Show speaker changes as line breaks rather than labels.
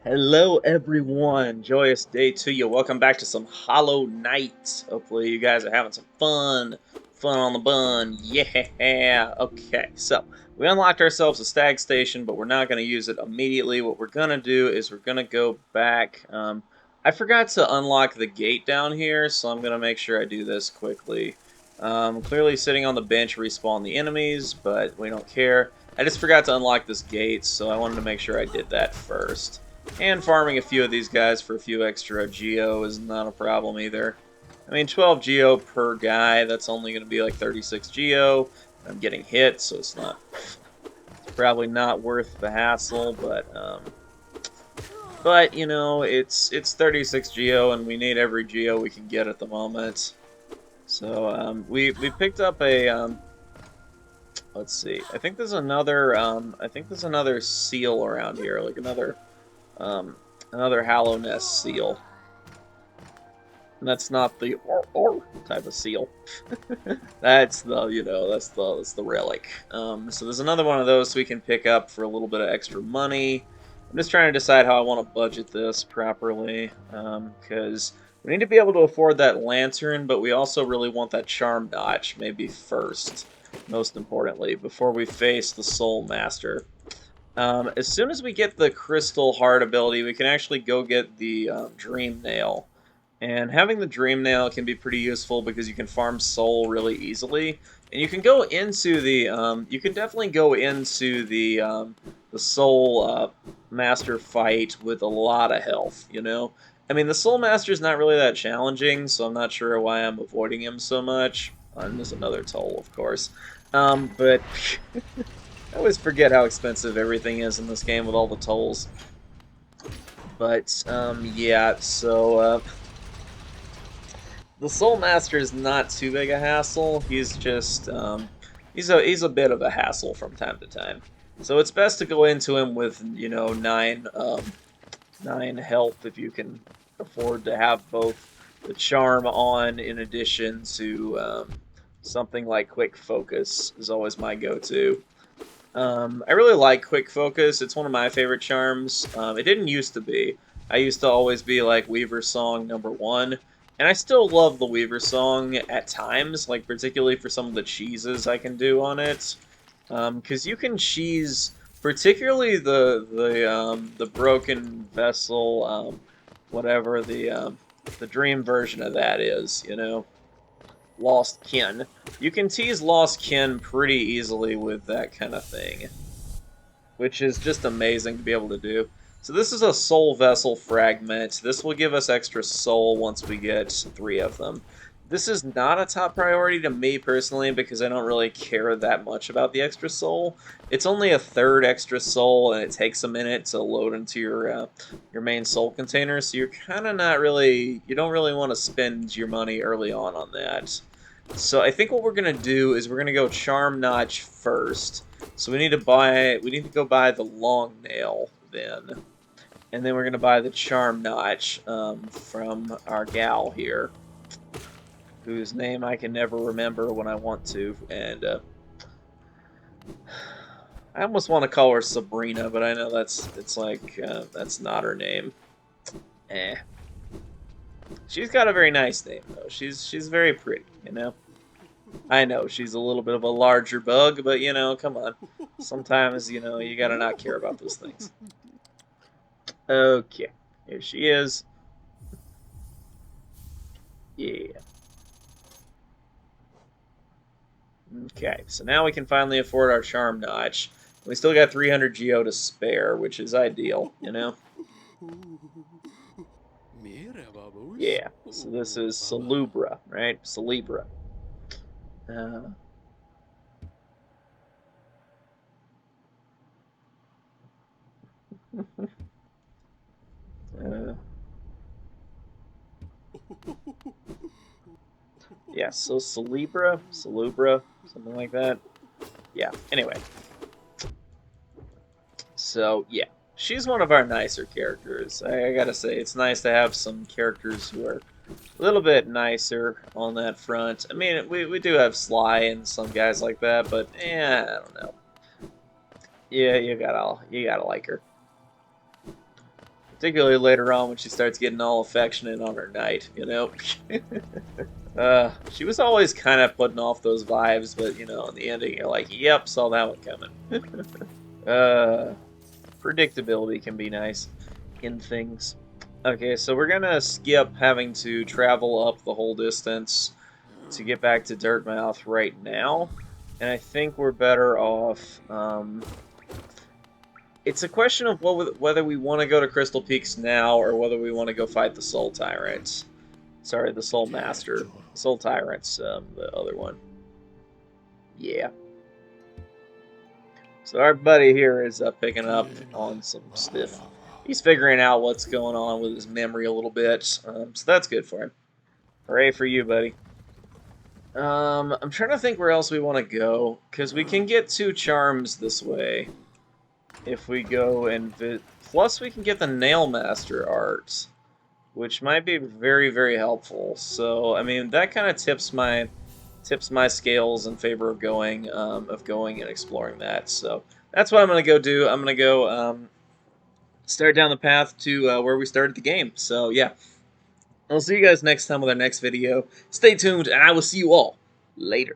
Hello, everyone. Joyous day to you. Welcome back to some Hollow Knight. Hopefully, you guys are having some fun. Fun on the bun. Yeah. Okay, so we unlocked ourselves a stag station, but we're not going to use it immediately. What we're going to do is we're going to go back. I forgot to unlock the gate down here, so I'm going to make sure I do this quickly. Clearly, sitting on the bench respawn the enemies, but we don't care. I just forgot to unlock this gate, so I wanted to make sure I did that first. And farming a few of these guys for a few extra Geo is not a problem either. I mean, 12 Geo per guy, that's only going to be like 36 Geo. I'm getting hit, so it's probably not worth the hassle, but you know, it's 36 Geo, and we need every Geo we can get at the moment. So we picked up a let's see, I think there's another seal around here, like um, another Hallownest seal. And that's not the or type of seal. That's the that's the relic. So there's another one of those we can pick up for a little bit of extra money. I'm just trying to decide how I want to budget this properly, because we need to be able to afford that lantern, but we also really want that charm notch maybe first, most importantly, before we face the Soul Master. As soon as we get the Crystal Heart ability, we can actually go get the Dream Nail. And having the Dream Nail can be pretty useful because you can farm soul really easily. And you can go into you can definitely go into the Soul Master fight with a lot of health, you know? I mean, the Soul Master is not really that challenging, so I'm not sure why I'm avoiding him so much. And there's another toll, of course. But I always forget how expensive everything is in this game with all the tolls. But, yeah, so, the Soul Master is not too big a hassle. He's just, he's a bit of a hassle from time to time. So it's best to go into him with, you know, 9 health if you can afford to have both the charm on in addition to, something like Quick Focus is always my go-to. I really like Quick Focus. It's one of my favorite charms. It didn't used to be. I used to always be like Weaver Song #1, and I still love the Weaver Song at times, like particularly for some of the cheeses I can do on it. Because you can cheese, particularly the Broken Vessel, whatever the dream version of that is, you know. Lost Kin. You can tease Lost Kin pretty easily with that kind of thing, which is just amazing to be able to do. So this is a Soul Vessel Fragment. This will give us extra soul once we get 3 of them. This is not a top priority to me personally because I don't really care that much about the extra soul. It's only a third extra soul and it takes a minute to load into your main soul container, so you're kind of not really, you don't really want to spend your money early on that. So I think what we're gonna do is we're gonna go Charm Notch first. So we need to go buy the Long Nail then, and then we're gonna buy the Charm Notch from our gal here, whose name I can never remember when I want to, and I almost want to call her Sabrina, but I know that's not her name. Eh. She's got a very nice name though. She's very pretty, you know. I know she's a little bit of a larger bug, but you know, come on. Sometimes, you know, you gotta not care about those things. Okay, here she is. Yeah. Okay, so now we can finally afford our Charm Notch. We still got 300 Geo to spare, which is ideal, you know? Yeah, so this is Salubra, right? Celebra. Uh, uh, yeah, so Salubra, something like that. Yeah, anyway. So, yeah. She's one of our nicer characters. I gotta say, it's nice to have some characters who are a little bit nicer on that front. I mean, we do have Sly and some guys like that, but I don't know. Yeah, you gotta like her. Particularly later on when she starts getting all affectionate on her knight, you know? She was always kind of putting off those vibes, but, you know, in the ending, you're like, yep, saw that one coming. Predictability can be nice in things. Okay, so we're gonna skip having to travel up the whole distance to get back to Dirtmouth right now, and I think we're better off. It's a question of whether we want to go to Crystal Peaks now or whether we want to go fight the Soul Tyrants. Sorry, the Soul Master. Soul Tyrants, the other one. Yeah. So our buddy here is picking up on some stuff. He's figuring out what's going on with his memory a little bit, so that's good for him. Hooray for you, buddy. I'm trying to think where else we want to go, because we can get 2 charms this way. If we go and plus we can get the Nail Master art, which might be very, very helpful. So, I mean, that kind of tips my scales in favor of going and exploring that. So that's what I'm gonna go do. I'm gonna go start down the path to where we started the game. So yeah, I'll see you guys next time with our next video. Stay tuned, and I will see you all later.